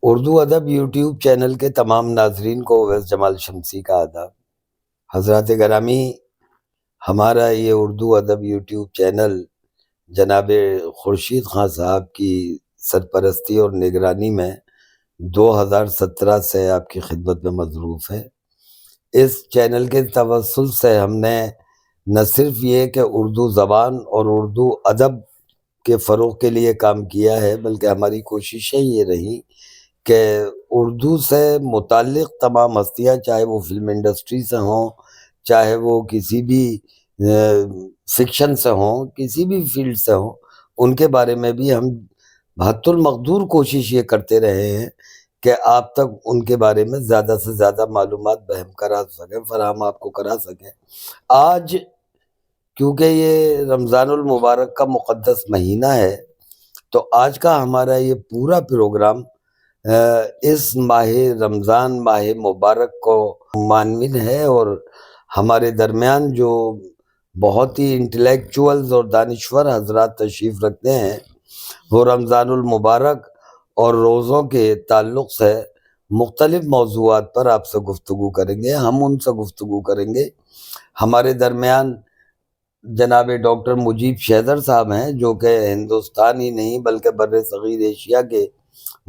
اردو ادب YouTube channel کے تمام ناظرین کو اویس جمال شمسی کا آداب۔ حضرات گرامی، ہمارا یہ اردو ادب یوٹیوب چینل جناب خورشید خان صاحب کی سرپرستی اور نگرانی میں 2017 سے آپ کی خدمت میں مصروف ہے۔ اس چینل کے توسل سے ہم نے نہ صرف یہ کہ اردو زبان اور اردو ادب کے فروغ کے لیے کام کیا ہے، بلکہ ہماری کوششیں یہ رہی کہ اردو سے متعلق تمام ہستیاں، چاہے وہ فلم انڈسٹری سے ہوں، چاہے وہ کسی بھی فکشن سے ہوں، کسی بھی فیلڈ سے ہوں، ان کے بارے میں بھی ہم بحت المقدور کوشش یہ کرتے رہے ہیں کہ آپ تک ان کے بارے میں زیادہ سے زیادہ معلومات بہم کرا سکیں، فراہم آپ کو کرا سکیں۔ آج کیونکہ یہ رمضان المبارک کا مقدس مہینہ ہے، تو آج کا ہمارا یہ پورا پروگرام اس ماہ رمضان، ماہ مبارک کو معنون ہے، اور ہمارے درمیان جو بہت ہی انٹلیکچوئلز اور دانشور حضرات تشریف رکھتے ہیں، وہ رمضان المبارک اور روزوں کے تعلق سے مختلف موضوعات پر آپ سے گفتگو کریں گے۔ ہم ان سے گفتگو کریں گے۔ ہمارے درمیان جناب ڈاکٹر مجیب شیدر صاحب ہیں، جو کہ ہندوستان ہی نہیں بلکہ بر صغیر ایشیا کے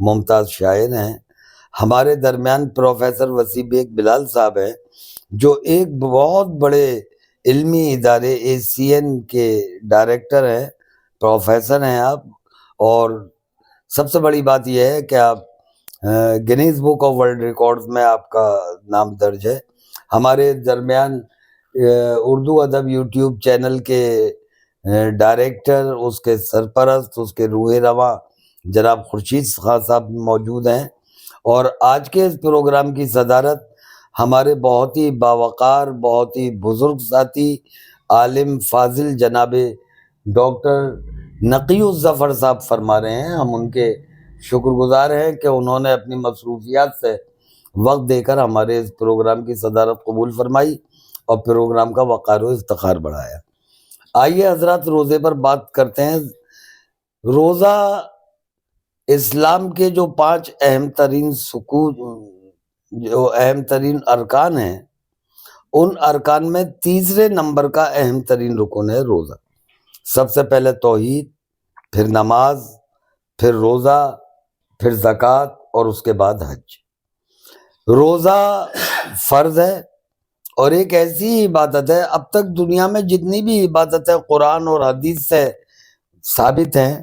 ممتاز شاعر ہیں۔ ہمارے درمیان پروفیسر وسیع بیگ بلال صاحب ہیں، جو ایک بہت بڑے علمی ادارے ACN کے ڈائریکٹر ہیں، پروفیسر ہیں آپ، اور سب سے بڑی بات یہ ہے کہ آپ Guinness book of world records میں آپ کا نام درج ہے۔ ہمارے درمیان اردو ادب یوٹیوب چینل کے ڈائریکٹر، اس کے سرپرست، اس کے روح رواں جناب خورشید خان صاحب موجود ہیں، اور آج کے اس پروگرام کی صدارت ہمارے بہت ہی باوقار، بہت ہی بزرگ ساتھی، عالم فاضل جناب ڈاکٹر نقی الظفر صاحب فرما رہے ہیں۔ ہم ان کے شکر گزار ہیں کہ انہوں نے اپنی مصروفیات سے وقت دے کر ہمارے اس پروگرام کی صدارت قبول فرمائی اور پروگرام کا وقار و افتخار بڑھایا۔ آئیے حضرات روزے پر بات کرتے ہیں۔ روزہ اسلام کے جو 5 اہم ترین ارکان ہیں، ان ارکان میں تیسرے نمبر کا اہم ترین رکن ہے روزہ۔ سب سے پہلے توحید، پھر نماز، پھر روزہ، پھر زکوٰۃ، اور اس کے بعد حج۔ روزہ فرض ہے اور ایک ایسی عبادت ہے، اب تک دنیا میں جتنی بھی عبادتیں قرآن اور حدیث سے ثابت ہیں،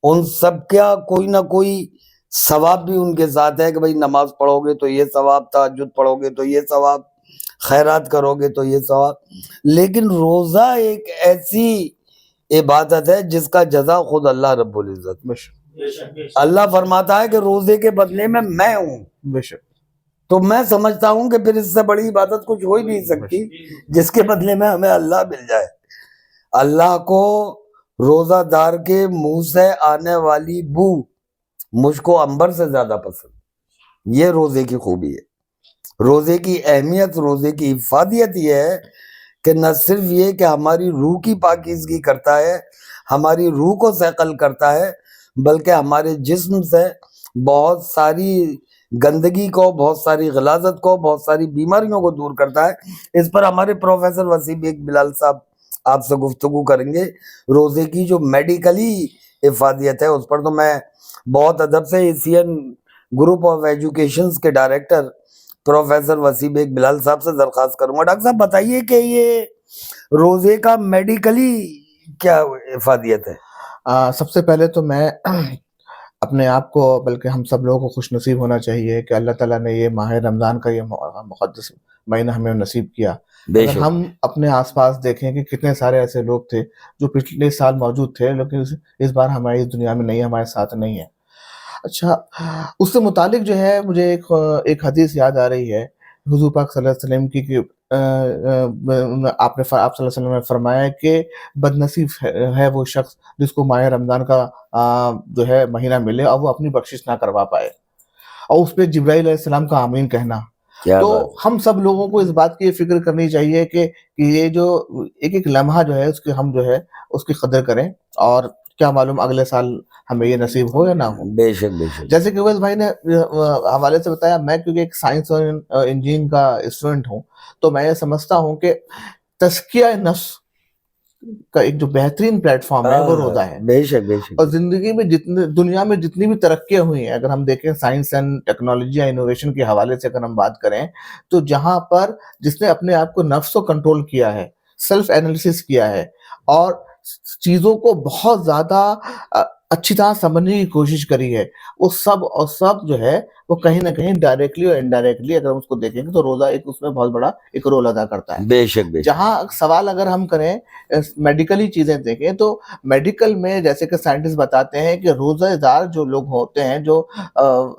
ان سب کا کوئی نہ کوئی ثواب بھی ان کے ساتھ ہے کہ بھائی نماز پڑھو گے تو یہ ثواب، تہجد پڑھو گے تو یہ ثواب، خیرات کرو گے تو یہ ثواب۔ لیکن روزہ ایک ایسی عبادت ہے جس کا جزا خود اللہ رب العزت، اللہ فرماتا ہے کہ روزے کے بدلے میں ہوں۔ تو میں سمجھتا ہوں کہ پھر اس سے بڑی عبادت کچھ ہو ہی نہیں سکتی جس کے بدلے میں ہمیں اللہ مل جائے۔ اللہ کو روزہ دار کے منہ سے آنے والی بو مجھ کو عنبر سے زیادہ پسند۔ یہ روزے کی خوبی ہے، روزے کی اہمیت، روزے کی افادیت یہ ہے کہ نہ صرف یہ کہ ہماری روح کی پاکیزگی کرتا ہے، ہماری روح کو صقل کرتا ہے، بلکہ ہمارے جسم سے بہت ساری گندگی کو، بہت ساری غلاظت کو، بہت ساری بیماریوں کو دور کرتا ہے۔ اس پر ہمارے پروفیسر وسیع بیگ بلال صاحب آپ سے گفتگو کریں گے۔ روزے کی جو میڈیکلی افادیت ہے اس پر تو میں بہت ادب سے ACN گروپ آف ایجوکیشنز کے ڈائریکٹر پروفیسر وسیع بیگ بلال صاحب سے درخواست کروں گا، ڈاکٹر صاحب بتائیے کہ یہ روزے کا میڈیکلی کیا افادیت ہے؟ سب سے پہلے تو میں اپنے آپ کو، بلکہ ہم سب لوگوں کو خوش نصیب ہونا چاہیے کہ اللہ تعالیٰ نے یہ ماہ رمضان کا یہ مقدس مہینہ ہمیں نصیب کیا۔ اگر ہم اپنے آس پاس دیکھیں کہ کتنے سارے ایسے لوگ تھے جو پچھلے سال موجود تھے لیکن اس بار ہماری اس دنیا میں نہیں، ہمارے ساتھ نہیں ہے۔ اچھا، اس سے متعلق جو ہے مجھے ایک حدیث یاد آ رہی ہے حضور پاک صلی اللہ علیہ وسلم کی، کہ آپ صلی اللہ علیہ وسلم نے فرمایا کہ بد نصیب ہے وہ شخص جس کو ماہ رمضان کا جو ہے مہینہ ملے اور وہ اپنی بخشش نہ کروا پائے، اور اس پہ جبرائیل علیہ السلام کا آمین کہنا۔ تو ہم سب لوگوں کو اس بات کی فکر کرنی چاہیے کہ یہ جو ایک ایک لمحہ جو ہے اس کی ہم جو ہے اس کی قدر کریں، اور کیا معلوم اگلے سال ہمیں یہ نصیب ہو یا نہ ہو. بے شک بے شک. جیسے کہ اویس بھائی نے حوالے سے بتایا, میں کیونکہ ایک سائنس اور انجینئرنگ کا اسٹوڈنٹ ہوں, تو میں یہ سمجھتا ہوں کہ تزکیہ نفس کا ایک جو بہترین پلیٹ فارم ہے وہ روزہ ہے. بے شک بے شک. اور زندگی میں دنیا میں جتنی بھی ترقیاں ہوئی ہیں, اگر ہم دیکھیں سائنس اینڈ ٹیکنالوجی یا انوویشن کے حوالے سے اگر ہم بات کریں, تو جہاں پر جس نے اپنے آپ کو نفس کو کنٹرول کیا ہے, سیلف اینالیسس کیا ہے, اور چیزوں کو بہت زیادہ اچھی طرح سمجھنے کی کوشش کری ہے, وہ سب اور سب جو ہے وہ کہیں نہ کہیں ڈائریکٹلی اور انڈائریکٹلی اگر ہم اس کو دیکھیں گے تو روزہ ایک اس میں بہت بڑا ایک رول ادا کرتا ہے. بے شک بے شک. جہاں سوال اگر ہم کریں میڈیکلی چیزیں دیکھیں, تو میڈیکل میں جیسے کہ سائنٹسٹ بتاتے ہیں کہ روزہ دار جو لوگ ہوتے ہیں جو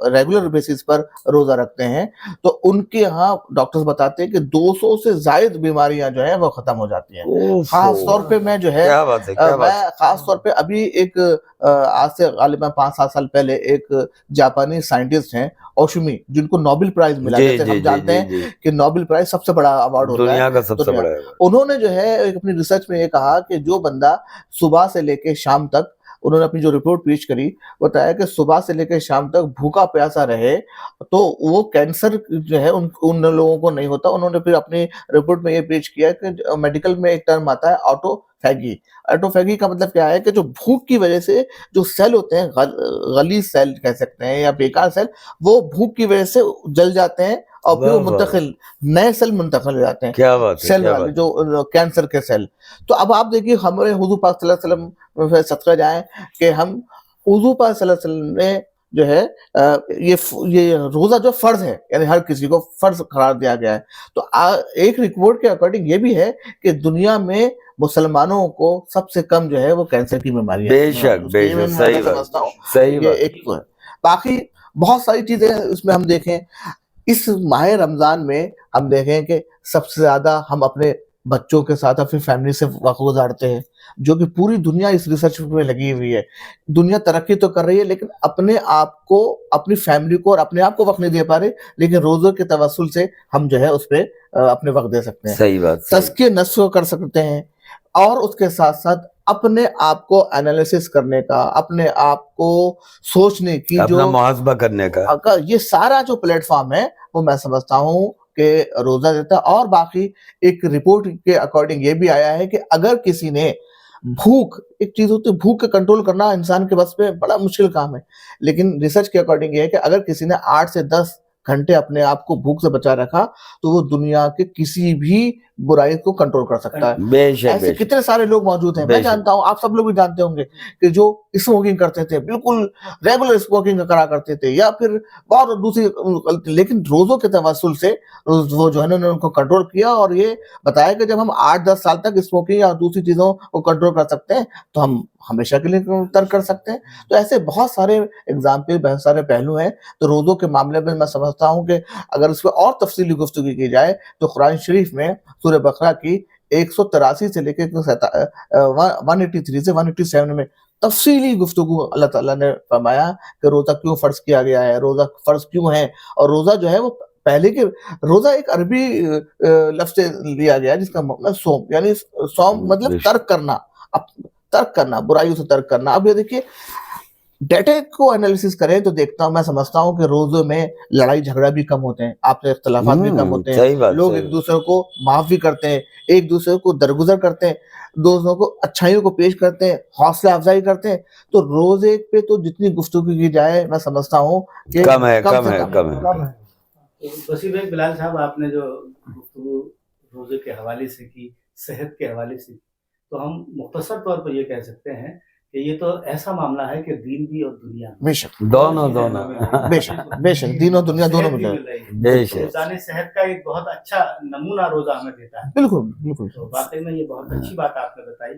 ریگولر بیسس پر روزہ رکھتے ہیں, تو ان کے یہاں ڈاکٹرز بتاتے ہیں کہ 200 سے زائد بیماریاں جو ہیں وہ ختم ہو جاتی ہیں. خاص طور پہ میں جو ہے میں خاص طور پہ ابھی ایک آج سے غالباً 5-7 سال پہلے ایک جاپانی سائنٹسٹ ہیں اوشمی, جن کو نوبل پرائز ملا. جیسے ہم جانتے ہیں کہ نوبل پرائز سب سے بڑا ایوارڈ ہوتا ہے دنیا کا سب سے بڑا. انہوں نے جو ہے اپنی ریسرچ میں یہ کہا کہ جو بندہ صبح سے لے کے شام تک, انہوں نے اپنی جو رپورٹ پیش کری بتایا کہ صبح سے لے کے شام تک بھوکا پیاسا رہے تو وہ کینسر جو ہے ان لوگوں کو نہیں ہوتا. انہوں نے پھر اپنی رپورٹ میں یہ پیش کیا کہ میڈیکل میں ایک ٹرم آتا ہے آٹو فیگی. آٹوفیگی کا مطلب کیا ہے کہ جو بھوک کی وجہ سے جو سیل ہوتے ہیں, غلیظ سیل کہہ سکتے ہیں یا بیکار سیل, وہ بھوک کی وجہ سے جل جاتے ہیں اور پھر وہ منتقل نئے سیل منتقل ہو جاتے ہیں. کیا بات ہے, سیل والے جو کینسر کے سیل. تو اب آپ دیکھیے ہمارے حضور پاک صلی اللہ علیہ وسلم صدقہ جائیں کہ ہم حضور پاک صلی اللہ علیہ وسلم نے جو ہے یہ روزہ جو فرض ہے, یعنی ہر کسی کو فرض قرار دیا گیا ہے. تو ایک رپورٹ کے اکارڈنگ یہ بھی ہے کہ دنیا میں مسلمانوں کو سب سے کم جو ہے وہ کینسر کی بیماری ہے. بے شک بے شک. صحیح بات, صحیح بات. باقی بہت ساری چیزیں اس میں ہم دیکھیں, اس ماہ رمضان میں ہم دیکھیں کہ سب سے زیادہ ہم اپنے بچوں کے ساتھ اپنی فیملی سے وقت گزارتے ہیں, جو کہ پوری دنیا اس ریسرچ میں لگی ہوئی ہے. دنیا ترقی تو کر رہی ہے لیکن اپنے آپ کو, اپنی فیملی کو اور اپنے آپ کو وقت نہیں دے پا رہے, لیکن روزوں کے توسل سے ہم جو ہے اس پہ اپنے وقت دے سکتے ہیں. صحیح بات. تزکیہ نفس کو کر سکتے ہیں, اور اس کے ساتھ ساتھ اپنے آپ کو انالیسس کرنے کا, اپنے آپ کو سوچنے کی, اپنا محاسبہ کرنے کا, یہ سارا جو پلیٹ فارم ہے وہ میں سمجھتا ہوں کہ روزہ دیتا ہے. اور باقی ایک رپورٹ کے اکارڈنگ یہ بھی آیا ہے کہ اگر کسی نے بھوک, ایک چیز ہوتی ہے بھوک کا کنٹرول کرنا انسان کے بس پہ بڑا مشکل کام ہے, لیکن ریسرچ کے اکارڈنگ یہ ہے کہ اگر کسی نے 8 سے 10 گھنٹے اپنے آپ کو بھوک سے بچا رکھا تو وہ دنیا کے کسی بھی برائی کو کنٹرول کر سکتا ہے. بے شک. ایسے کتنے سارے لوگ موجود ہیں, میں جانتا ہوں, آپ سب لوگ بھی جانتے ہوں گے کہ جو اسموکنگ کرتے تھے, بالکل ریگولر اسموکنگ کرا کرتے تھے, یا پھر اور دوسری, لیکن روزوں کے توسل سے وہ جو ہے نا ان کو کنٹرول کیا, اور یہ بتایا کہ جب ہم 8-10 سال تک اسموکنگ یا دوسری چیزوں کو کنٹرول کر سکتے ہیں تو ہم ہمیشہ کے لیے ترک کر سکتے ہیں. تو ایسے بہت سارے ایگزامپل, بہت سارے پہلو ہیں. تو روزوں کے معاملے میں میں سمجھتا ہوں کہ اگر اس پہ اور تفصیلی گفتگو کی جائے تو قرآن شریف میں سورہ بقرہ کی 183 سے لے کے 183 سے 187 میں تفصیلی گفتگو اللہ تعالیٰ نے فرمایا کہ روزہ کیوں فرض کیا گیا ہے, روزہ فرض کیوں ہے. اور روزہ جو ہے وہ پہلے کے روزہ ایک عربی لفظ سے لیا گیا جس کا مطلب صوم, یعنی صوم مطلب ترک کرنا, برائیوں سے ترک کرنا. اب یہ دیکھیے ڈیٹا کو انالیسس کریں تو دیکھتا ہوں, میں سمجھتا ہوں کہ روزوں میں لڑائی جھگڑا بھی کم ہوتے ہیں, آپ سے اختلافات بھی کم ہوتے ہیں, لوگ ایک دوسرے کو معاف بھی کرتے ہیں, ایک دوسرے کو درگزر کرتے ہیں, دوستوں کو اچھائیوں کو پیش کرتے ہیں, حوصلہ افزائی کرتے ہیں. تو روزے پہ تو جتنی گفتگو کی جائے میں سمجھتا ہوں کہ کم ہے. وسیم بھائی, بلال صاحب, آپ نے جو گفتگو روزے کے حوالے سے کی, صحت کے حوالے سے, تو ہم مختصر طور پر یہ کہہ سکتے ہیں کہ یہ تو ایسا معاملہ ہے کہ دین بھی اور دنیا بے شک دونوں بے شک دین اور دنیا دونوں مل رہے ہیں. روزانہ صحت کا ایک بہت اچھا نمونہ روزہ ہمیں دیتا ہے. بالکل. تو واقعی میں یہ بہت اچھی بات آپ نے بتائی.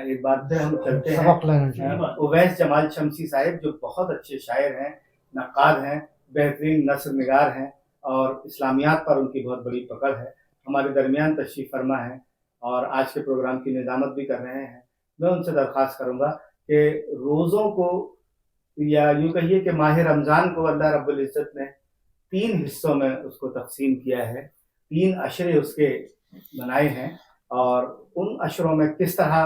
ایک بات پہ ہم چلتے ہیں, اویس جمال شمسی صاحب جو بہت اچھے شاعر ہیں, نقاد ہیں, بہترین نثر نگار ہیں, اور اسلامیات پر ان کی بہت بڑی پکڑ ہے, ہمارے درمیان تشریف فرما ہے اور آج کے پروگرام کی نظامت بھی کر رہے ہیں. میں ان سے درخواست کروں گا کہ روزوں کو, یا یوں کہیے کہ ماہ رمضان کو اللہ رب العزت نے 3 حصوں میں اس کو تقسیم کیا ہے, 3 عشرے اس کے بنائے ہیں, اور ان عشروں میں کس طرح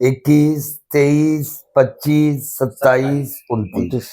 21, 23, 25, 27, 29,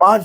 5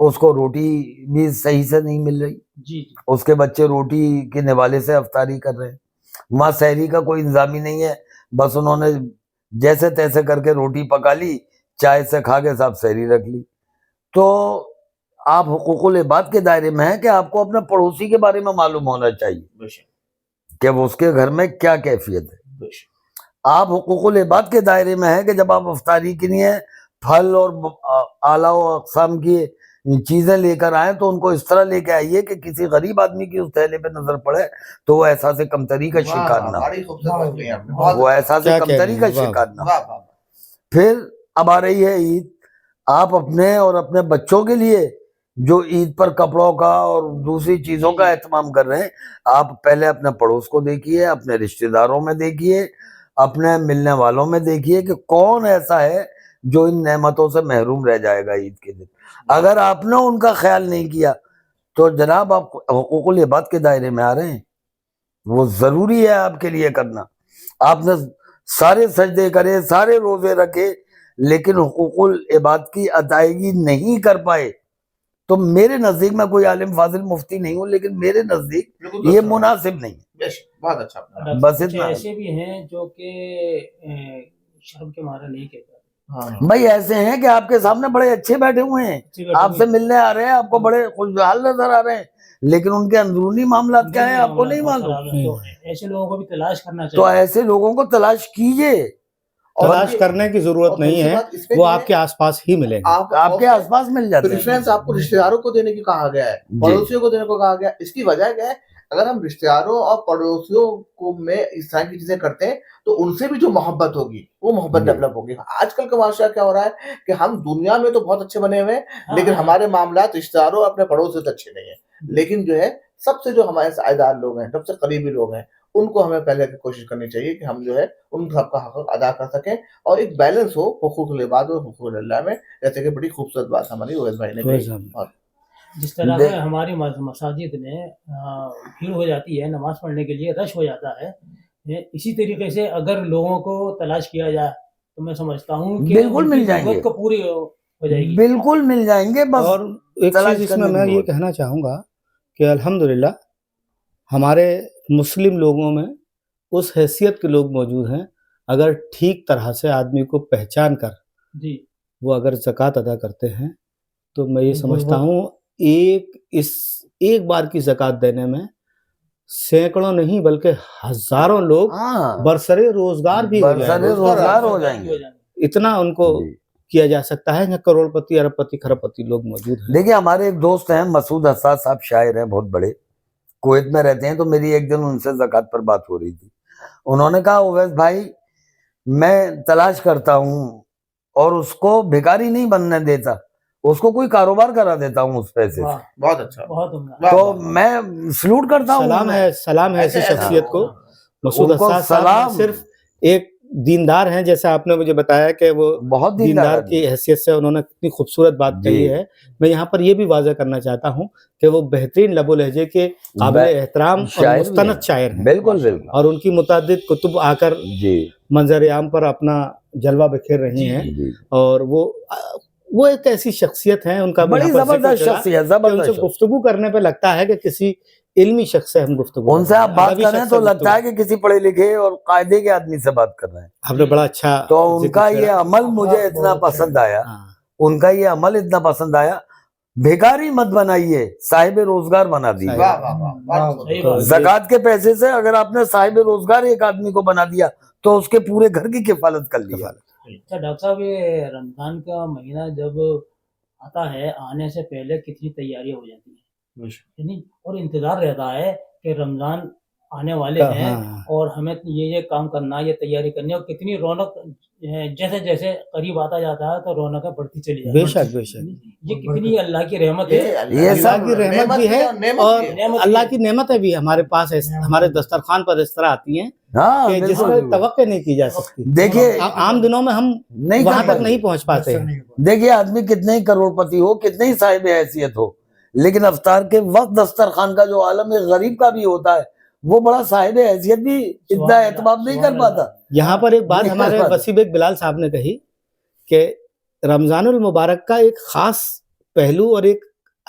اس کو روٹی بھی صحیح سے نہیں مل رہی, جی اس کے بچے روٹی کے نوالے سے افطاری کر رہے ہیں, وہاں سحری کا کوئی انتظام ہی نہیں ہے, بس انہوں نے جیسے تیسے کر کے روٹی پکا لی, چائے سے کھا کے صاحب سحری رکھ لی. تو آپ حقوق العباد کے دائرے میں ہیں کہ آپ کو اپنے پڑوسی کے بارے میں معلوم ہونا چاہیے کہ وہ اس کے گھر میں کیا کیفیت ہے. آپ حقوق العباد کے دائرے میں ہیں کہ جب آپ افطاری کے لیے پھل اور اعلیٰ و اقسام کی چیزیں لے کر آئیں تو ان کو اس طرح لے کے آئیے کہ کسی غریب آدمی کی اس تھیلے پہ نظر پڑے تو وہ احساس کمتری کا شکار نہ ہو, وہ احساس کمتری کا شکار نہ ہو. پھر اب آ رہی ہے عید, آپ اپنے اور اپنے بچوں کے لیے جو عید پر کپڑوں کا اور دوسری چیزوں کا اہتمام کر رہے ہیں, آپ پہلے اپنے پڑوس کو دیکھیے, اپنے رشتہ داروں میں دیکھیے, اپنے ملنے والوں میں دیکھیے کہ کون ایسا ہے جو ان نعمتوں سے محروم رہ جائے گا عید کے دن. اگر آپ نے ان کا خیال نہیں کیا تو جناب آپ حقوق العباد کے دائرے میں آ رہے ہیں, وہ ضروری ہے آپ کے لیے کرنا. آپ نے سارے سجدے کرے, سارے روزے رکھے, لیکن حقوق العباد کی ادائیگی نہیں کر پائے تو میرے نزدیک, میں کوئی عالم فاضل مفتی نہیں ہوں, لیکن میرے نزدیک یہ مناسب نہیں ہے. بہت اچھا. بس اتنا. ایسے بھی ہیں جو کہ شرم کے مارے نہیں کہتے. بھائی ایسے ہیں کہ آپ کے سامنے بڑے اچھے بیٹھے ہوئے ہیں, آپ سے ملنے آ رہے ہیں, آپ کو بڑے خوشحال نظر آ رہے ہیں, لیکن ان کے اندرونی معاملات کیا ہیں آپ کو نہیں معلوم. ایسے لوگوں کو بھی تلاش کرنا چاہیے. تو ایسے لوگوں کو تلاش کیجئے. تلاش کرنے کی ضرورت نہیں ہے, وہ آپ کے آس پاس ہی ملیں گے, آپ کے آس پاس مل جاتے ہیں. پریفرنس آپ کو رشتہ داروں کو دینے کی کہا گیا ہے, پڑوسیوں کو دینے کو کہا گیا. اس کی وجہ کیا ہے, اگر ہم رشتہ داروں اور پڑوسیوں کو میں اس طرح کی چیزیں کرتے ہیں تو ان سے بھی جو محبت ہوگی وہ محبت ڈیولپ ہوگی. آج کل کا معاشرہ کیا ہو رہا ہے کہ ہم دنیا میں تو بہت اچھے بنے ہوئے ہیں, لیکن ہمارے معاملات رشتہ داروں اپنے پڑوسیوں سے اچھے نہیں ہیں. لیکن جو ہے سب سے جو ہمارے سائیدار لوگ ہیں, سب سے قریبی لوگ ہیں, ان کو ہمیں پہلے کوشش کرنی چاہیے کہ ہم جو ہے ان سب کا حق ادا کر سکیں, اور ایک بیلنس ہو حقوق العباد اور حقوق اللہ میں. جیسے کہ بڑی خوبصورت بات ہماری اویس بھائی نے کہی. جس طرح سے ہماری مساجد میں بھیڑ ہو جاتی ہے, نماز پڑھنے کے لیے رش ہو جاتا ہے, اسی طریقے سے اگر لوگوں کو تلاش کیا جائے تو میں سمجھتا ہوں کہ بالکل مل جائیں گے, پوری ہو جائے گی. بالکل مل جائیں گے. بس اور ایک چیز اس میں یہ کہنا چاہوں گا کہ الحمدللہ ہمارے مسلم لوگوں میں اس حیثیت کے لوگ موجود ہیں, اگر ٹھیک طرح سے آدمی کو پہچان کر جی وہ اگر زکوٰۃ ادا کرتے ہیں تو میں یہ سمجھتا ہوں ایک بار کی زکوٰۃ دینے میں سینکڑوں نہیں بلکہ ہزاروں لوگ برسرے روزگار بھی ہو جائیں گے. اتنا ان کو کیا جا سکتا ہے. کروڑ پتی, ارب پتی, کھرب پتی لوگ موجود ہیں. دیکھیں ہمارے ایک دوست ہیں مسعود حساس صاحب, شاعر ہیں بہت بڑے, کویت میں رہتے ہیں. تو میری ایک دن ان سے زکوٰۃ پر بات ہو رہی تھی. انہوں نے کہا اویس بھائی میں تلاش کرتا ہوں اور اس کو بھکاری نہیں بننے دیتا, اس کو کوئی کاروبار کرا دیتا ہوں اس پیسے سے. بہت اچھا. تو میں سلوٹ کرتا ہوں. سلام ہے ایسی شخصیت کو. مسعود حساس صاحب صرف ایک دیندار ہیں, جیسا آپ نے مجھے بتایا کہ وہ بہت دیندار کی حیثیت سے انہوں نے کتنی خوبصورت بات کہی ہے. میں یہاں پر یہ بھی واضح کرنا چاہتا ہوں کہ وہ بہترین لب و لہجے کے قابل احترام اور مستند شاعر ہیں. بالکل بالکل. اور ان کی متعدد کتب آ کر منظر عام پر اپنا جلوہ بکھیر رہی ہیں, اور وہ ایک ایسی شخصیت ہیں, ان کا بڑی زبردست شخصیت, ان سے گفتگو کرنے پہ لگتا ہے کہ کسی علمی شخص سے ہم گفتگو, ان سے آپ بات کریں تو لگتا ہے کہ کسی پڑھے لکھے اور قاعدے کے آدمی سے بات کر رہے ہیں. آپ نے بڑا اچھا. تو ان کا یہ عمل مجھے اتنا پسند آیا, ان کا یہ عمل اتنا پسند آیا. بھیکاری مت بنائیے, صاحب روزگار بنا دیجیے. زکوٰۃ کے پیسے سے اگر آپ نے صاحب روزگار ایک آدمی کو بنا دیا تو اس کے پورے گھر کی کفالت کر لیا. اچھا ڈاکٹر صاحب, یہ رمضان کا مہینہ جب آتا ہے, آنے سے پہلے کتنی تیاریاں ہو جاتی ہیں, اور انتظار رہتا ہے کہ رمضان آنے والے ہیں اور ہمیں یہ کام کرنا, یہ تیاری کرنی, اور کتنی رونق جیسے جیسے قریب آتا جاتا ہے تو رونقیں بڑھتی چلی جاتی ہیں. بے شک بے شک, یہ کتنی اللہ کی رحمت ہے. یہ اللہ کی رحمت بھی ہے اور اللہ کی نعمتیں بھی ہمارے پاس, ہمارے دسترخوان پر اس طرح آتی ہیں کہ جس کو توقع نہیں کی جا سکتی. دیکھیے عام دنوں میں ہم وہاں تک نہیں پہنچ پاتے. دیکھیے آدمی کتنے ہی کروڑ پتی ہو, کتنے ہی صاحب حیثیت ہو, لیکن افطار کے وقت دسترخوان کا جو عالم ایک غریب کا بھی ہوتا ہے, وہ بڑا صاحب حیثیت بھی اتنا اہتمام نہیں کر پاتا. یہاں پر ایک بات ہمارے وسیع بیگ بلال صاحب نے کہی کہ رمضان المبارک کا ایک خاص پہلو اور ایک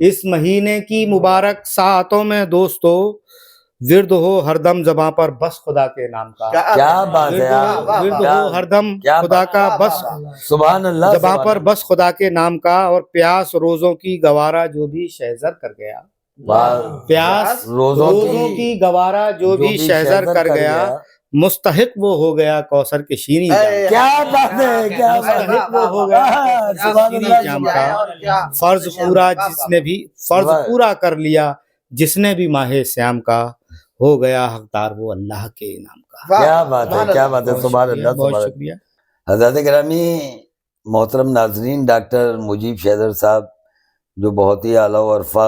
اس مہینے کی مبارک ساعتوں میں دوستو ورد ہو ہر دم زباں پر بس خدا کے نام کا. کیا بات ہے ورد ہو ہر دم خدا کا بس سبحان اللہ زباں پر بس خدا کے نام کا. اور پیاس روزوں کی گوارا جو بھی شہزر کر گیا. پیاس روزوں کی گوارا جو بھی شہزر کر گیا. مستحق وہ ہو گیا کوثر کے شیریں جام. کیا بات ہے، کیا مستحق وہ ہو گیا شیریں جام کا. فرض پورا جس نے بھی فرض پورا کر لیا جس نے بھی ماہ سیام کا. ہو گیا حقدار وہ اللہ کے انعام کا. کیا بات ہے، کیا بات ہے، سبحان اللہ. بہت شکریہ. حضرات گرامی محترم ناظرین، ڈاکٹر مجیب شہزر صاحب جو بہت ہی اعلیٰ و عرفہ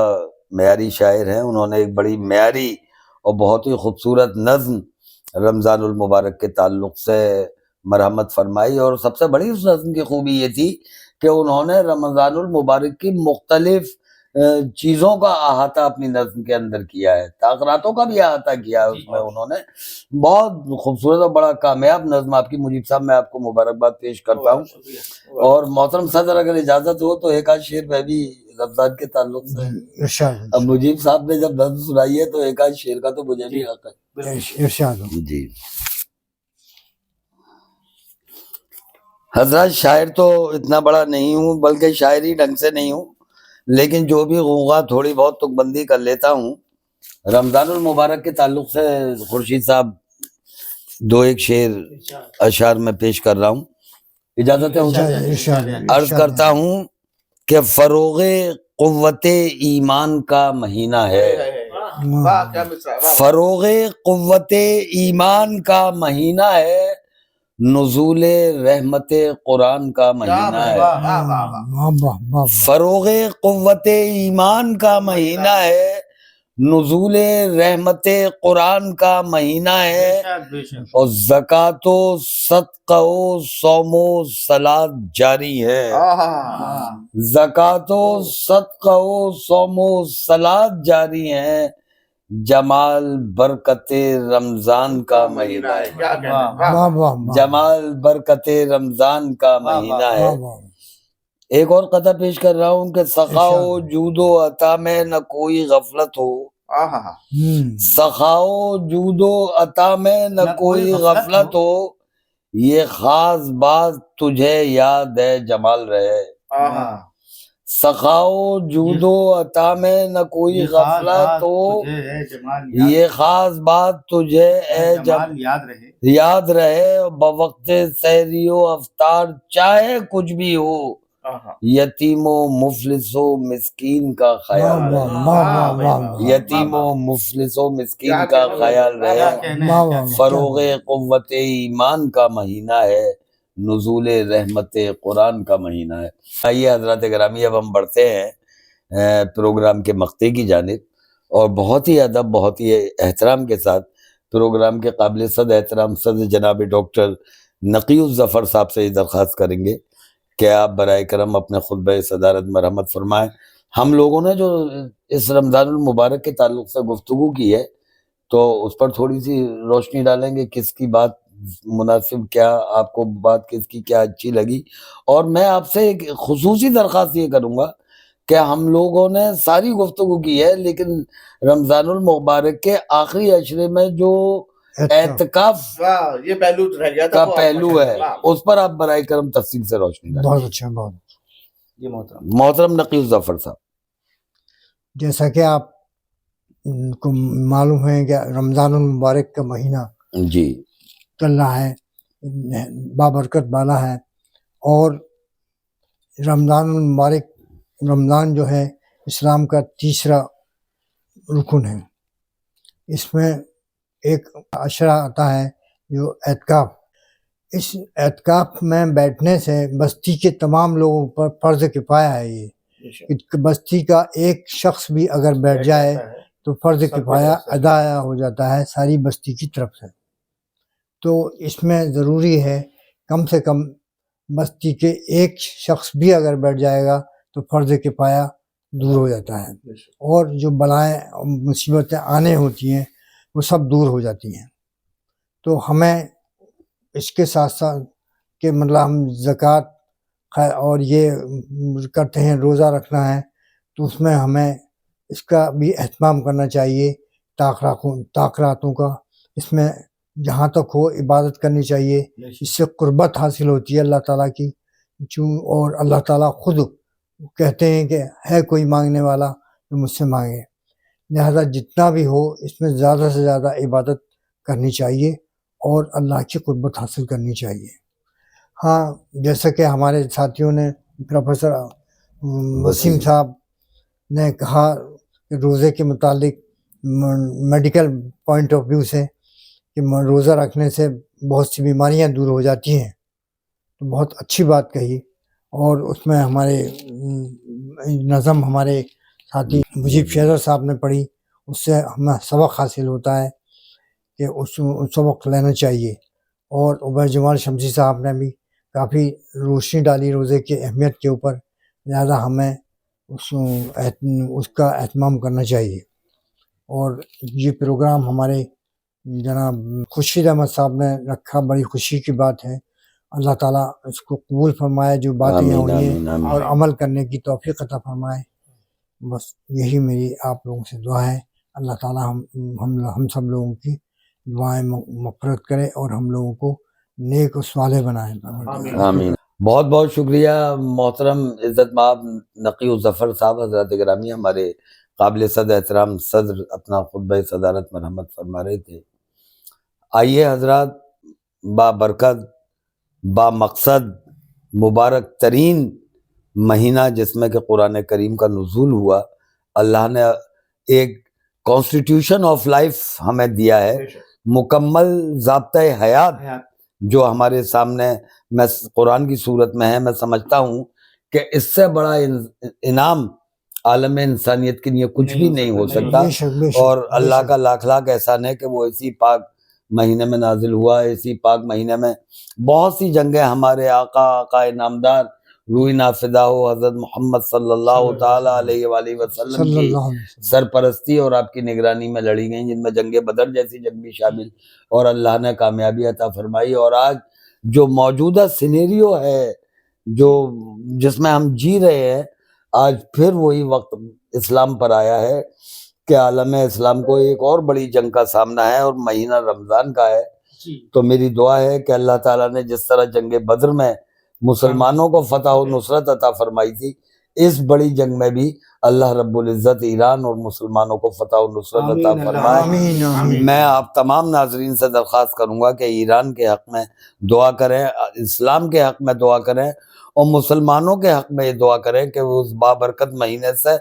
معیاری شاعر ہیں، انہوں نے ایک بڑی معیاری اور بہت ہی خوبصورت نظم رمضان المبارک کے تعلق سے مرحمت فرمائی. اور سب سے بڑی اس نظم کی خوبی یہ تھی کہ انہوں نے رمضان المبارک کی مختلف چیزوں کا احاطہ اپنی نظم کے اندر کیا ہے، تاثراتوں کا بھی احاطہ کیا ہے اس میں انہوں نے. بہت خوبصورت اور بڑا کامیاب نظم آپ کی مجیب صاحب، میں آپ کو مبارکباد پیش کرتا ہوں. اور محترم صدر اگر اجازت ہو تو ایک آدھ شعر میں بھی رمضان کے تعلق سے. اب مجیب صاحب نے جب نظم سنائی ہے تو ایک آدھ شعر کا تو مجھے بھی حق ہے. جی حضرات، شاعر تو اتنا بڑا نہیں ہوں، بلکہ شاعری ڈھنگ سے نہیں ہوں، لیکن جو بھی غوغا تھوڑی بہت تک بندی کر لیتا ہوں. رمضان المبارک کے تعلق سے خورشید صاحب دو ایک شعر اشعار میں پیش کر رہا ہوں، اجازت ہے؟ عرض کرتا ہوں کہ فروغ قوت ایمان کا مہینہ ہے. فروغ قوت ایمان کا مہینہ ہے، نزول رحمت قرآن کا مہینہ ہے. فروغ قوت ایمان کا مہینہ ہے، نزول رحمت قرآن کا مہینہ ہے. اور زکوٰۃ و صدقہ و صوم و صلاۃ جاری ہے. زکوٰۃ و صدقہ و صوم و صلاۃ جاری ہیں، جمال برکت رمضان کا مہینہ ہے. جمال برکت رمضان کا مہینہ ہے. ایک اور قطعہ پیش کر رہا ہوں کہ سخا و جود و عطا میں نہ کوئی غفلت ہو. سخا و جود و عطا میں نہ کوئی غفلت ہو، یہ خاص بات تجھے یاد ہے جمال رہے. سخا و جود و عطا میں نہ کوئی غفلت ہو، یہ خاص بات تجھے اے جمال یاد رہے. بوقت سحری و افطار چاہے کچھ بھی ہو، یتیم و مفلس و مسکین کا خیال رہے. یتیم و مفلس و مسکین کا خیال رہے. فروغ قوت ایمان کا مہینہ ہے، نزول رحمت قرآن کا مہینہ ہے. آئیے حضرات گرامی، اب ہم بڑھتے ہیں پروگرام کے مقطع کی جانب، اور بہت ہی ادب، بہت ہی احترام کے ساتھ پروگرام کے قابل صد احترام صدر جناب ڈاکٹر نقی الظفر صاحب سے یہ درخواست کریں گے کہ آپ برائے کرم اپنے خطبہ صدارت مرحمت فرمائیں. ہم لوگوں نے جو اس رمضان المبارک کے تعلق سے گفتگو کی ہے تو اس پر تھوڑی سی روشنی ڈالیں گے، کس کی بات مناسب، کیا آپ کو بات کس کی کیا اچھی لگی. اور میں آپ سے ایک خصوصی درخواست یہ کروں گا کہ ہم لوگوں نے ساری گفتگو کی ہے، لیکن رمضان المبارک کے آخری عشرے میں جو اعتکاف یہ پہلو رہ گیا کا پہلو ہے، اس پر آپ برائے کرم تفصیل سے روشنی ڈالیں. بہت اچھا، بہت جی محترم نقی الظفر صاحب. جیسا کہ آپ کو معلوم ہے کہ رمضان المبارک کا مہینہ جی چل رہا ہے، بابرکت بالا ہے. اور رمضان المبارک، رمضان جو ہے اسلام کا تیسرا رکن ہے. اس میں ایک عشرہ آتا ہے جو اعتکاف. اس اعتکاف میں بیٹھنے سے بستی کے تمام لوگوں پر فرض کفایہ ہے. یہ بستی کا ایک شخص بھی اگر بیٹھ جائے تو فرض کفایہ ادا ہو جاتا ہے ساری بستی کی طرف سے. تو اس میں ضروری ہے کم سے کم بستی کے ایک شخص بھی اگر بیٹھ جائے گا تو فرض کفایہ دور ہو جاتا ہے، اور جو بلائیں مصیبتیں آنے ہوتی ہیں وہ سب دور ہو جاتی ہیں. تو ہمیں اس کے ساتھ ساتھ کہ مطلب ہم زکوٰۃ اور یہ کرتے ہیں، روزہ رکھنا ہے، تو اس میں ہمیں اس کا بھی اہتمام کرنا چاہیے، تاخراتوں کا، اس میں جہاں تک ہو عبادت کرنی چاہیے، اس سے قربت حاصل ہوتی ہے اللہ تعالیٰ کی، اور اللہ تعالیٰ خود کہتے ہیں کہ ہے کوئی مانگنے والا جو مجھ سے مانگے، لہذا جتنا بھی ہو اس میں زیادہ سے زیادہ عبادت کرنی چاہیے اور اللہ کی قربت حاصل کرنی چاہیے۔ ہاں، جیسا کہ ہمارے ساتھیوں نے، پروفیسر وسیم صاحب نے کہا کہ روزے کے متعلق میڈیکل پوائنٹ آف ویو سے کہ روزہ رکھنے سے بہت سی بیماریاں دور ہو جاتی ہیں، تو بہت اچھی بات کہی، اور اس میں ہمارے نظم ہمارے ساتھی مجیب شیزر صاحب نے پڑھی، اس سے ہمیں سبق حاصل ہوتا ہے کہ اس سبق لینا چاہیے، اور عبید جمال شمسی صاحب نے بھی کافی روشنی ڈالی روزے کی اہمیت کے اوپر، لہذا ہمیں اس کا اہتمام کرنا چاہیے۔ اور یہ پروگرام ہمارے جناب خورشید احمد صاحب نے رکھا، بڑی خوشی کی بات ہے، اللہ تعالیٰ اس کو قبول فرمائے، جو باتیں ہوئی ہیں اور عمل کرنے کی توفیق عطا فرمائے۔ بس یہی میری آپ لوگوں سے دعا ہے، اللہ تعالیٰ ہم سب لوگوں کی دعائیں مغفرت کرے اور ہم لوگوں کو نیک و صالح بنائے۔ آمین۔ بہت بہت شکریہ محترم عزت مآب نقی الظفر صاحب، حضرات گرامی، ہمارے قابل صد احترام صدر اپنا خطبہ صدارت مرحمت فرما رہے تھے۔ آئیے حضرات، بابرکت، با مقصد، مبارک ترین مہینہ جس میں کہ قرآن کریم کا نزول ہوا، اللہ نے ایک کانسٹیٹیوشن آف لائف ہمیں دیا ہے، مکمل ضابطۂ حیات جو ہمارے سامنے میں قرآن کی صورت میں ہے۔ میں سمجھتا ہوں کہ اس سے بڑا انعام عالم انسانیت کے لیے کچھ بھی نہیں ہو سکتا، اور اللہ کا لاکھ لاکھ احسان ہے کہ وہ اسی پاک مہینے میں نازل ہوا ہے۔ اسی پاک مہینے میں بہت سی جنگیں ہمارے آقا نامدار روح نافدہ ہو حضرت محمد صلی اللہ تعالی علیہ وآلہ وسلم کی سرپرستی اور آپ کی نگرانی میں لڑی گئیں، جن میں جنگ بدر جیسی جنگ بھی شامل، اور اللہ نے کامیابی عطا فرمائی۔ اور آج جو موجودہ سینیریو ہے جس میں ہم جی رہے ہیں، آج پھر وہی وقت اسلام پر آیا ہے کہ عالم اسلام کو ایک اور بڑی جنگ کا سامنا ہے، اور مہینہ رمضان کا ہے۔ تو میری دعا ہے کہ اللہ تعالیٰ نے جس طرح جنگ بدر میں مسلمانوں کو فتح و نصرت عطا فرمائی تھی، اس بڑی جنگ میں بھی اللہ رب العزت ایران اور مسلمانوں کو فتح و نصرت عطا فرمائے۔ میں آپ تمام ناظرین سے درخواست کروں گا کہ ایران کے حق میں دعا کریں، اسلام کے حق میں دعا کریں، اور مسلمانوں کے حق میں یہ دعا کریں کہ وہ اس بابرکت مہینے سے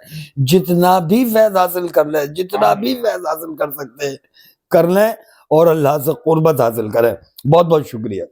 جتنا بھی فیض حاصل کر لیں، جتنا بھی فیض حاصل کر سکتے ہیں کر لیں، اور اللہ سے قربت حاصل کریں۔ بہت بہت شکریہ۔